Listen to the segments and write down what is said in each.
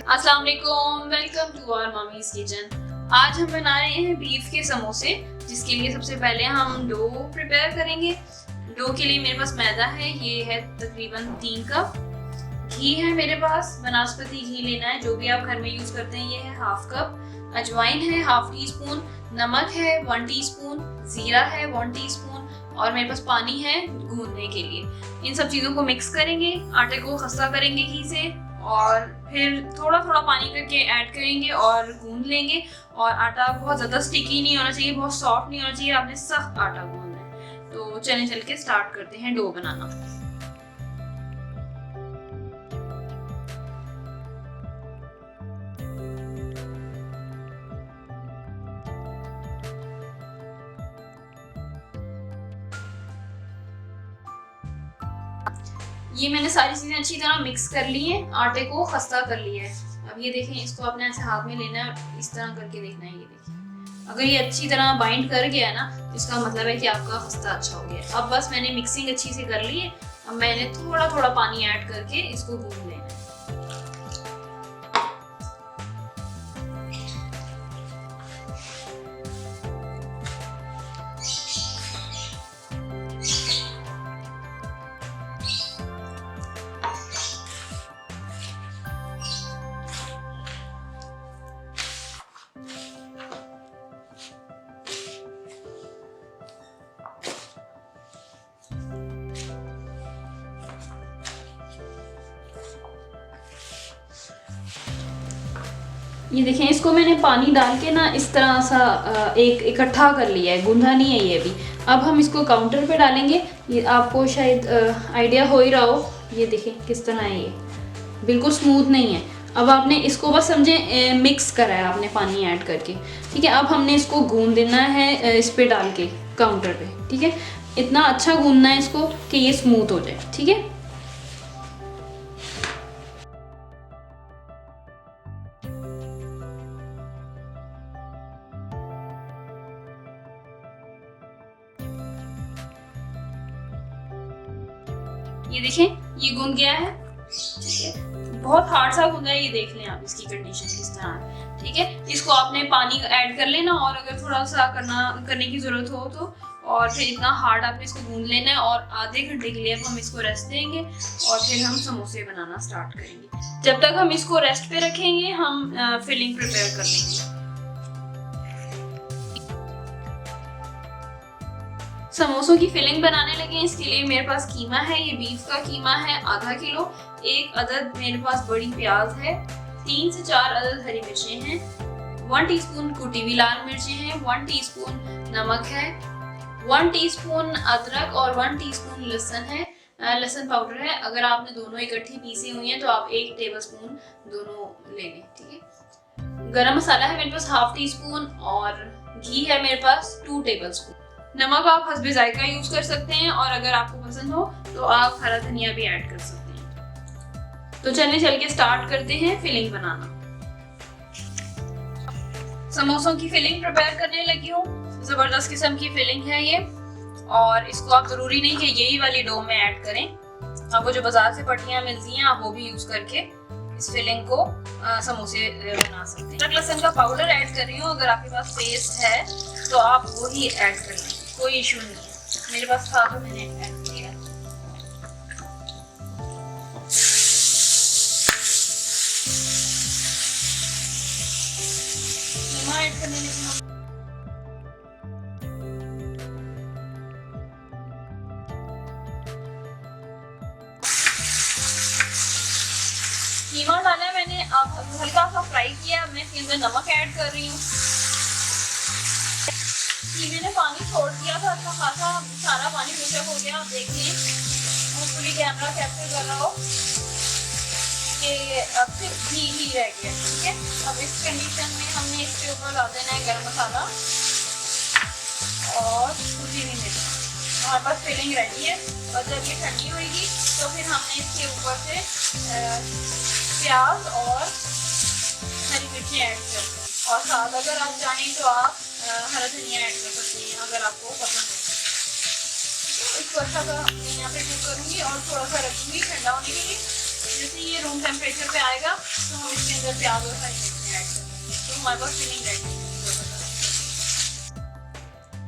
अस्सलाम वालेकुम, welcome to our mummy's kitchen. आज हम बना रहे हैं बीफ के समोसे, जिसके लिए सबसे पहले हम डो प्रिपेयर करेंगे। डो के लिए मेरे पास मैदा है, ये है तकरीबन 3 कप। घी है मेरे पास, वनस्पति घी लेना है, जो भी आप घर में यूज करते हैं, ये है हाफ कप। अजवाइन है हाफ टी स्पून, नमक है 1 टीस्पून, जीरा है 1 टीस्पून और मेरे पास पानी है गूंदने के लिए। इन सब चीज़ों को मिक्स करेंगे, आटे को खस्ता करेंगे घी से और फिर थोड़ा थोड़ा पानी करके ऐड करेंगे और गूंद लेंगे। और आटा बहुत ज़्यादा स्टिकी नहीं होना चाहिए, बहुत सॉफ्ट नहीं होना चाहिए, आपने सख्त आटा गूंदना है। तो चल के स्टार्ट करते हैं डो बनाना। ये मैंने सारी चीजें अच्छी तरह मिक्स कर ली है, आटे को खस्ता कर लिया है। अब ये देखें, इसको अपने ऐसे हाथ में लेना है, इस तरह करके देखना है। ये देखिए, अगर ये अच्छी तरह बाइंड कर गया ना, तो इसका मतलब है कि आपका खस्ता अच्छा हो गया। अब बस मैंने मिक्सिंग अच्छी से कर ली है, अब मैंने थोड़ा थोड़ा पानी ऐड करके इसको गूंद लेना है। ये देखें, इसको मैंने पानी डाल के ना इस तरह सा एक इकट्ठा कर लिया है, गूंधा नहीं है ये भी। अब हम इसको काउंटर पे डालेंगे। ये आपको शायद आइडिया हो ही रहा हो, ये देखें किस तरह है, ये बिल्कुल स्मूथ नहीं है। अब आपने इसको बस समझे मिक्स करा है आपने पानी ऐड करके, ठीक है। अब हमने इसको गूंद देना है इस पे डाल के काउंटर पे, ठीक है। इतना अच्छा गूंदना है इसको कि ये स्मूथ हो जाए, ठीक है। ये देखें, ये गूंद गया है, ठीक है। बहुत हार्ड सा गूंदा है, ये देख लें आप इसकी कंडीशन किस तरह है, ठीक है। इसको आपने पानी ऐड कर लेना, और अगर थोड़ा सा करने की जरूरत हो तो, और फिर इतना हार्ड आपने इसको गूंद लेना है। और आधे घंटे के लिए अब हम इसको रेस्ट देंगे और फिर हम समोसे बनाना स्टार्ट करेंगे। जब तक हम इसको रेस्ट पे रखेंगे, हम फिलिंग प्रिपेयर कर लेंगे। समोसों की फिलिंग बनाने लगे, इसके लिए मेरे पास कीमा है, ये बीफ का कीमा है आधा किलो। 1 अदद मेरे पास बड़ी प्याज है, 3 से 4 अदद हरी मिर्चें हैं, 1 टीस्पून कुटी हुई लाल मिर्चें हैं, 1 टीस्पून नमक है, 1 टीस्पून अदरक और 1 टीस्पून लहसुन है, लहसुन पाउडर है। अगर आपने दोनों इकट्ठी पीसी हुई हैं तो आप 1 टेबलस्पून दोनों ले लें, ठीक है। गरम मसाला है मेरे पास हाफ टी स्पून और घी है मेरे पास 2 टेबलस्पून। नमक आप हस्बे जायका यूज कर सकते हैं, और अगर आपको पसंद हो तो आप हरा धनिया भी ऐड कर सकते हैं। तो चल के स्टार्ट करते हैं फिलिंग बनाना। समोसों की फिलिंग प्रिपेयर करने लगी हूँ। जबरदस्त किस्म की फिलिंग है ये, और इसको आप जरूरी नहीं कि यही वाली डो में ऐड करें। आपको जो बाजार से पट्टियां मिलती हैं, आप वो भी यूज करके इस फिलिंग को समोसे बना सकते हैं। अदरक लहसुन का पाउडर ऐड कर रही हूँ, अगर आपके पास पेस्ट है तो आप वो ही ऐड कर लें, कोई इशू नहीं है। मेरे पास था तो मैंने ऐड किया। ऐड करने लगी हूँ। कीमा डाला है मैंने, अब हल्का सा फ्राई किया। मैं इसके अंदर नमक ऐड कर रही हूँ। कीमे ने पानी छोड़ दिया था, अच्छा खासा सारा पानी पुशअप हो गया। आप देखिए, होपफुली कैमरा कैप्चर कर रहा हो कि अब सिर्फ घी ही रह गया, ठीक है। अब इस कंडीशन में हमने इसके ऊपर डाल देना है गरम मसाला और कुटी हुई मिर्च। हमारे पास फिलिंग रेडी है, और जब ये ठंडी होगी तो फिर हमने इसके ऊपर से प्याज और हरी मिर्ची ऐड कर दें, और साथ अगर आप चाहें तो आप हरा धनिया ऐड कर सकते हैं, अगर आपको पसंद है। तो इसको अच्छा सा यहाँ पे कुक करूँगी और थोड़ा सा रखूँगी ठंडा होने के लिए। जैसे ये रूम टेम्परेचर पे आएगा तो हम इसके अंदर प्याज और हरी मिर्च ऐड करेंगे, तो हमारे पास फिलिंग रेडी है।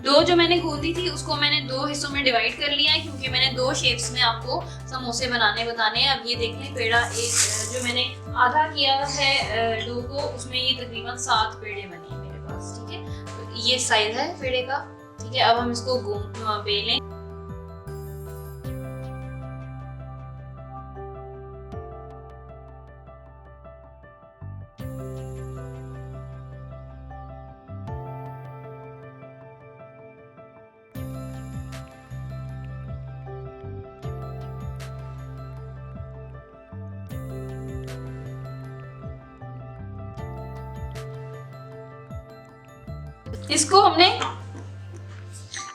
डो जो मैंने गूंदी थी उसको मैंने 2 हिस्सों में डिवाइड कर लिया है, क्योंकि मैंने 2 शेप्स में आपको समोसे बताने हैं। अब ये देख लें, पेड़ा एक जो मैंने आधा किया है डो को, उसमें ये तकरीबन 7 पेड़े बने हैं मेरे पास, ठीक है। तो ये साइज है पेड़े का, ठीक है। अब हम इसको बेलें।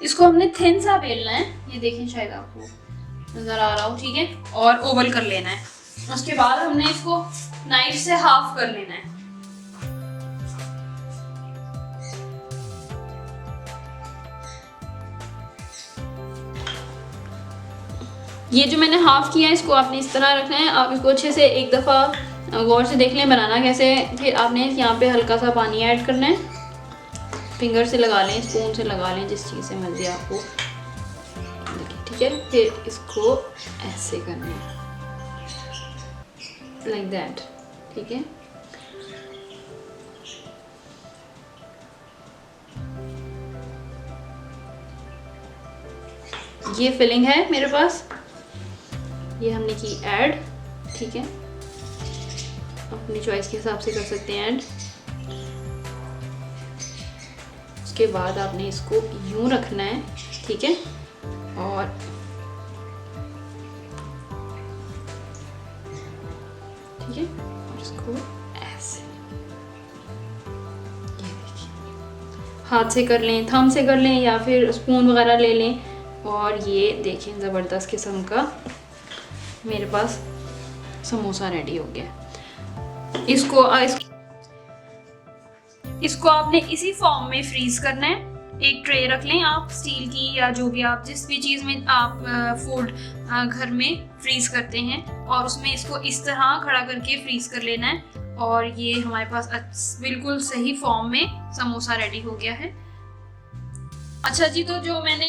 इसको हमने थिन सा बेलना है, ये देखें शायद आपको नजर आ रहा हो, ठीक है। और ओवल कर लेना है। उसके बाद हमने इसको नाइफ से हाफ कर लेना है। ये जो मैंने हाफ किया है इसको आपने इस तरह रखना है। आप इसको अच्छे से एक दफ़ा गौर से देख लें बनाना कैसे। फिर आपने यहाँ पे हल्का सा पानी ऐड करना है, फिंगर से लगा लें, स्पून से लगा लें, जिस चीज़ से मर्जी आपको, ठीक है। फिर इसको ऐसे करना है, लाइक दैट, ठीक है। ये फिलिंग है मेरे पास, ये हमने की ऐड, ठीक है। अपनी चॉइस के हिसाब से कर सकते हैं ऐड। उसके बाद आपने इसको यूं रखना है, ठीक है। और ठीक है, और इसको ऐसे, ये देखिए, हाथ से कर लें, थंब से कर लें, या फिर स्पून वगैरह ले लें। और ये देखें, ज़बरदस्त किस्म का मेरे पास समोसा रेडी हो गया। इसको आपने इसी फॉर्म में फ्रीज करना है। एक ट्रे रख लें आप, स्टील की या जो भी आप जिस भी चीज़ में आप फूड घर में फ्रीज करते हैं, और उसमें इसको इस तरह खड़ा करके फ्रीज कर लेना है। और ये हमारे पास बिल्कुल सही फॉर्म में समोसा रेडी हो गया है। अच्छा जी, तो जो मैंने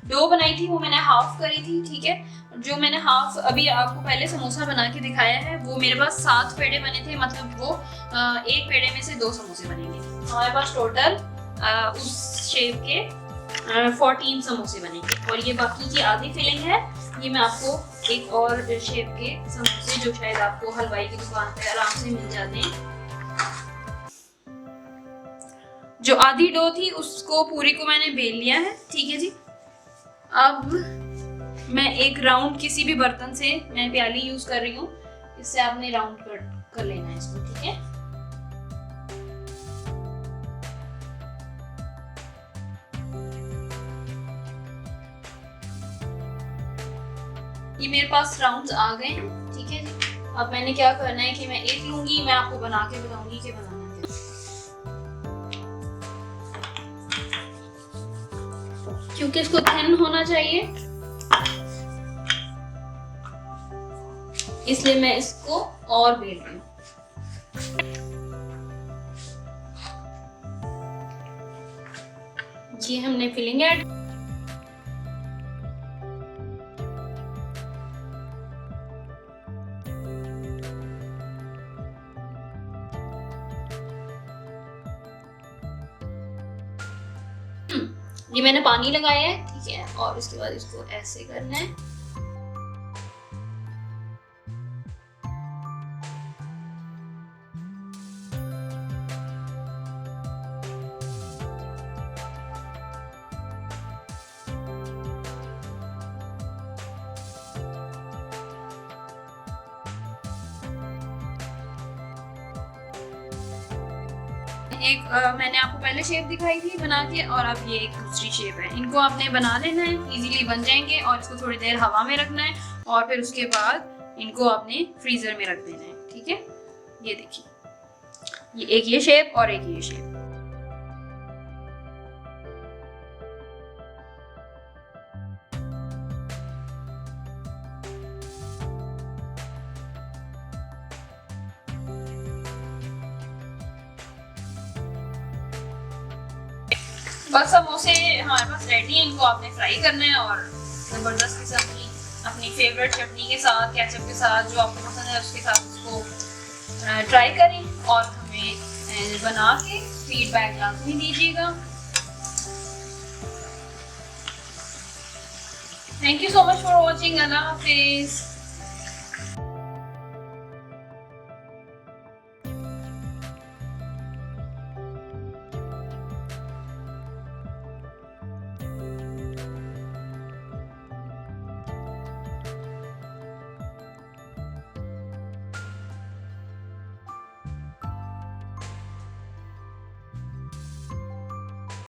डो बनाई थी वो मैंने हाफ करी थी, ठीक है। जो मैंने हाफ अभी आपको पहले समोसा बना के दिखाया है, वो मेरे पास 7 पेड़े बने थे, मतलब वो एक पेड़े में से 2 समोसे बनेंगे। हमारे पास टोटल उस शेप के 14 समोसे बनेंगे। और ये बाकी की आधी फिलिंग है, ये मैं आपको एक और शेप के समोसे जो शायद आपको हलवाई की दुकान पे आराम से मिल जाते हैं। जो आधी डो थी उसको पूरी को मैंने बेल लिया है, ठीक है जी। अब मैं एक राउंड किसी भी बर्तन से, मैं प्याली यूज कर रही हूँ, इससे आपने राउंड कर लेना है इसको, ठीक है। ये मेरे पास राउंड्स आ गए हैं, ठीक है जी। अब मैंने क्या करना है कि मैं एक लूंगी, मैं आपको बना के बताऊंगी कि बनाना है। क्योंकि इसको थिन होना चाहिए, इसलिए मैं इसको और बेल रही हूँ। ये हमने फिलिंग ऐड, ये मैंने पानी लगाया है, ठीक है। और उसके बाद इसको ऐसे करना है। एक मैंने आपको पहले शेप दिखाई थी बना के, और अब ये एक दूसरी शेप है। इनको आपने बना लेना है, इजीली बन जाएंगे। और इसको थोड़ी देर हवा में रखना है, और फिर उसके बाद इनको आपने फ्रीजर में रख देना है, ठीक है। ये देखिए, ये एक ये शेप और एक ये शेप। बस समोसे हमारे पास रेडी हैं, इनको आपने फ्राई करना है और ज़बरदस्त किस्म की अपनी फेवरेट चटनी के साथ, केचप के साथ, जो आपको पसंद है उसके साथ उसको ट्राई करें और हमें बना के फीडबैक लाजमी दीजिएगा। Thank you so much for watching. Allah हाफिज़।